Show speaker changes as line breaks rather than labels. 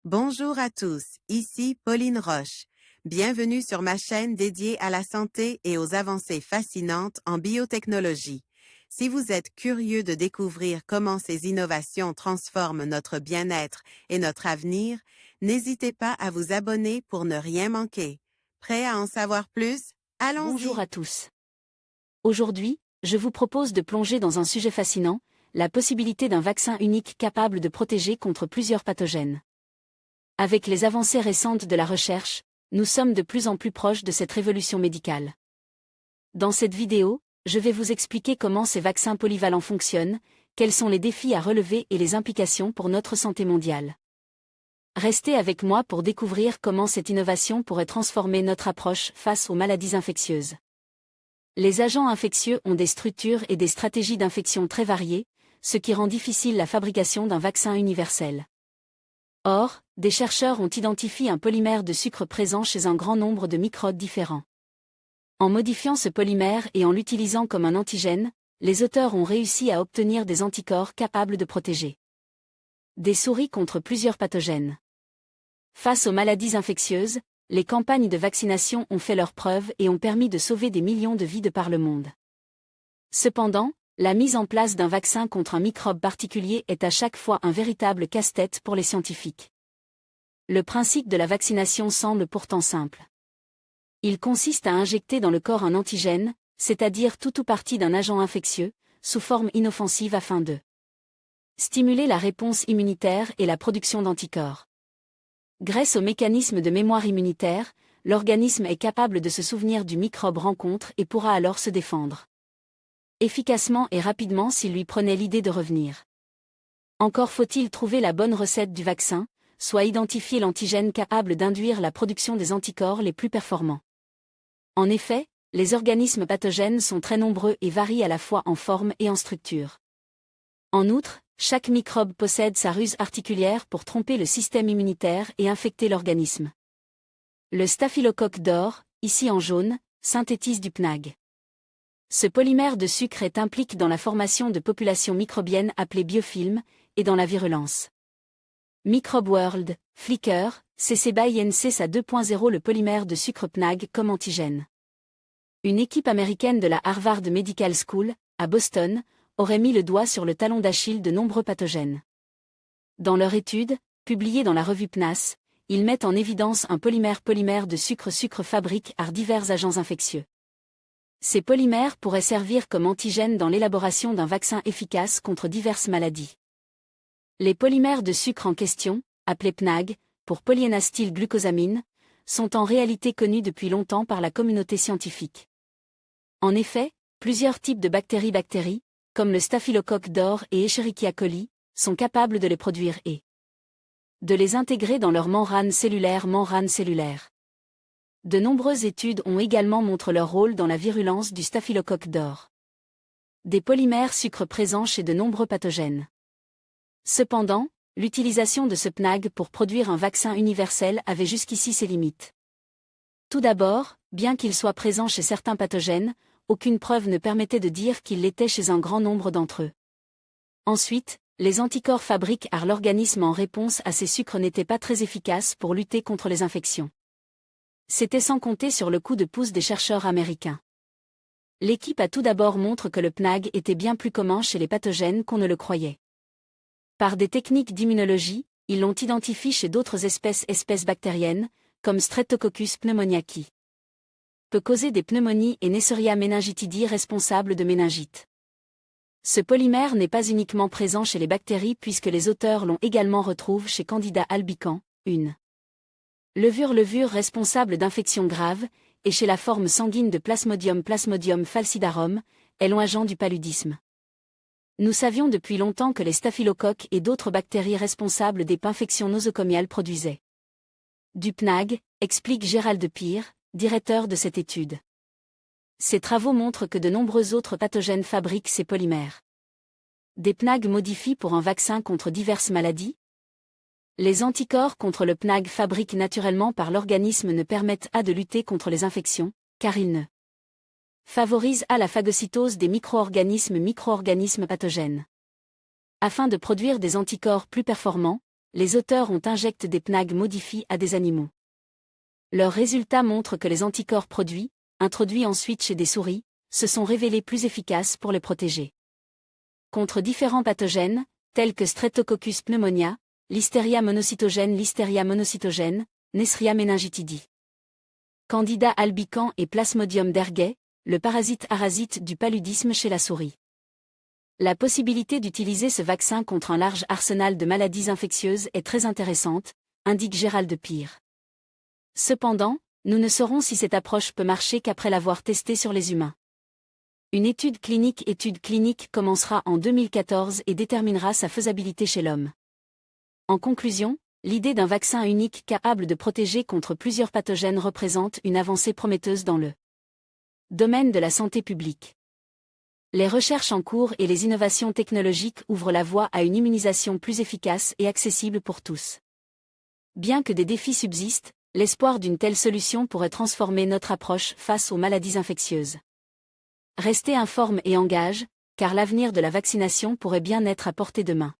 Bonjour à tous, ici Pauline Roche. Bienvenue sur ma chaîne dédiée à la santé et aux avancées fascinantes en biotechnologie. Si vous êtes curieux de découvrir comment ces innovations transforment notre bien-être et notre avenir, n'hésitez pas à vous abonner pour ne rien manquer. Prêt à en savoir plus?
Bonjour
Allons-y!
à tous. Aujourd'hui, je vous propose de plonger dans un sujet fascinant, la possibilité d'un vaccin unique capable de protéger contre plusieurs pathogènes. Avec les avancées récentes de la recherche, nous sommes de plus en plus proches de cette révolution médicale. Dans cette vidéo, je vais vous expliquer comment ces vaccins polyvalents fonctionnent, quels sont les défis à relever et les implications pour notre santé mondiale. Restez avec moi pour découvrir comment cette innovation pourrait transformer notre approche face aux maladies infectieuses. Les agents infectieux ont des structures et des stratégies d'infection très variées, ce qui rend difficile la fabrication d'un vaccin universel. Or, des chercheurs ont identifié un polymère de sucre présent chez un grand nombre de microbes différents. En modifiant ce polymère et en l'utilisant comme un antigène, les auteurs ont réussi à obtenir des anticorps capables de protéger des souris contre plusieurs pathogènes. Face aux maladies infectieuses, les campagnes de vaccination ont fait leurs preuves et ont permis de sauver des millions de vies de par le monde. Cependant, la mise en place d'un vaccin contre un microbe particulier est à chaque fois un véritable casse-tête pour les scientifiques. Le principe de la vaccination semble pourtant simple. Il consiste à injecter dans le corps un antigène, c'est-à-dire tout ou partie d'un agent infectieux, sous forme inoffensive afin de stimuler la réponse immunitaire et la production d'anticorps. Grâce au mécanisme de mémoire immunitaire, l'organisme est capable de se souvenir du microbe rencontre et pourra alors se défendre efficacement et rapidement s'il lui prenait l'idée de revenir. Encore faut-il trouver la bonne recette du vaccin, soit identifier l'antigène capable d'induire la production des anticorps les plus performants. En effet, les organismes pathogènes sont très nombreux et varient à la fois en forme et en structure. En outre, chaque microbe possède sa ruse particulière pour tromper le système immunitaire et infecter l'organisme. Le staphylocoque d'or, ici en jaune, synthétise du PNAG. Ce polymère de sucre est impliqué dans la formation de populations microbiennes appelées biofilms, et dans la virulence. Microbe World, Flickr, CC BY NC à 2.0 le polymère de sucre PNAG comme antigène. Une équipe américaine de la Harvard Medical School, à Boston, aurait mis le doigt sur le talon d'Achille de nombreux pathogènes. Dans leur étude, publiée dans la revue PNAS, ils mettent en évidence un polymère de sucre fabrique par divers agents infectieux. Ces polymères pourraient servir comme antigènes dans l'élaboration d'un vaccin efficace contre diverses maladies. Les polymères de sucre en question, appelés PNAG, pour polyénastylglucosamine, sont en réalité connus depuis longtemps par la communauté scientifique. En effet, plusieurs types de bactéries, comme le staphylocoque d'or et Escherichia coli, sont capables de les produire et de les intégrer dans leur membrane cellulaire. De nombreuses études ont également montré leur rôle dans la virulence du staphylocoque d'or. Des polymères sucres présents chez de nombreux pathogènes. Cependant, l'utilisation de ce PNAG pour produire un vaccin universel avait jusqu'ici ses limites. Tout d'abord, bien qu'il soit présent chez certains pathogènes, aucune preuve ne permettait de dire qu'il l'était chez un grand nombre d'entre eux. Ensuite, les anticorps fabriqués par l'organisme en réponse à ces sucres n'étaient pas très efficaces pour lutter contre les infections. C'était sans compter sur le coup de pouce des chercheurs américains. L'équipe a tout d'abord montré que le PNAG était bien plus commun chez les pathogènes qu'on ne le croyait. Par des techniques d'immunologie, ils l'ont identifié chez d'autres espèces bactériennes, comme Streptococcus pneumoniae, peut causer des pneumonies et Neisseria meningitidis responsables de méningite. Ce polymère n'est pas uniquement présent chez les bactéries puisque les auteurs l'ont également retrouvé chez Candida albicans, une levure responsable d'infections graves, et chez la forme sanguine de Plasmodium falciparum, est agent du paludisme. Nous savions depuis longtemps que les staphylocoques et d'autres bactéries responsables des infections nosocomiales produisaient du PNAG, explique Gérald Pire, directeur de cette étude. Ces travaux montrent que de nombreux autres pathogènes fabriquent ces polymères. Des PNAG modifient pour un vaccin contre diverses maladies. Les anticorps contre le PNAG fabriqués naturellement par l'organisme ne permettent pas de lutter contre les infections, car ils ne favorisent pas la phagocytose des micro-organismes pathogènes. Afin de produire des anticorps plus performants, les auteurs ont injecté des PNAG modifiés à des animaux. Leurs résultats montrent que les anticorps introduits ensuite chez des souris, se sont révélés plus efficaces pour les protéger contre différents pathogènes, tels que Streptococcus pneumonia, Listeria monocytogène, Neisseria meningitidis, Candida albicans et Plasmodium derguez, le parasite du paludisme chez la souris. La possibilité d'utiliser ce vaccin contre un large arsenal de maladies infectieuses est très intéressante, indique Gérald Pire. Cependant, nous ne saurons si cette approche peut marcher qu'après l'avoir testée sur les humains. Une étude clinique commencera en 2014 et déterminera sa faisabilité chez l'homme. En conclusion, l'idée d'un vaccin unique capable de protéger contre plusieurs pathogènes représente une avancée prometteuse dans le domaine de la santé publique. Les recherches en cours et les innovations technologiques ouvrent la voie à une immunisation plus efficace et accessible pour tous. Bien que des défis subsistent, l'espoir d'une telle solution pourrait transformer notre approche face aux maladies infectieuses. Restez informes et engagés, car l'avenir de la vaccination pourrait bien être à portée de main.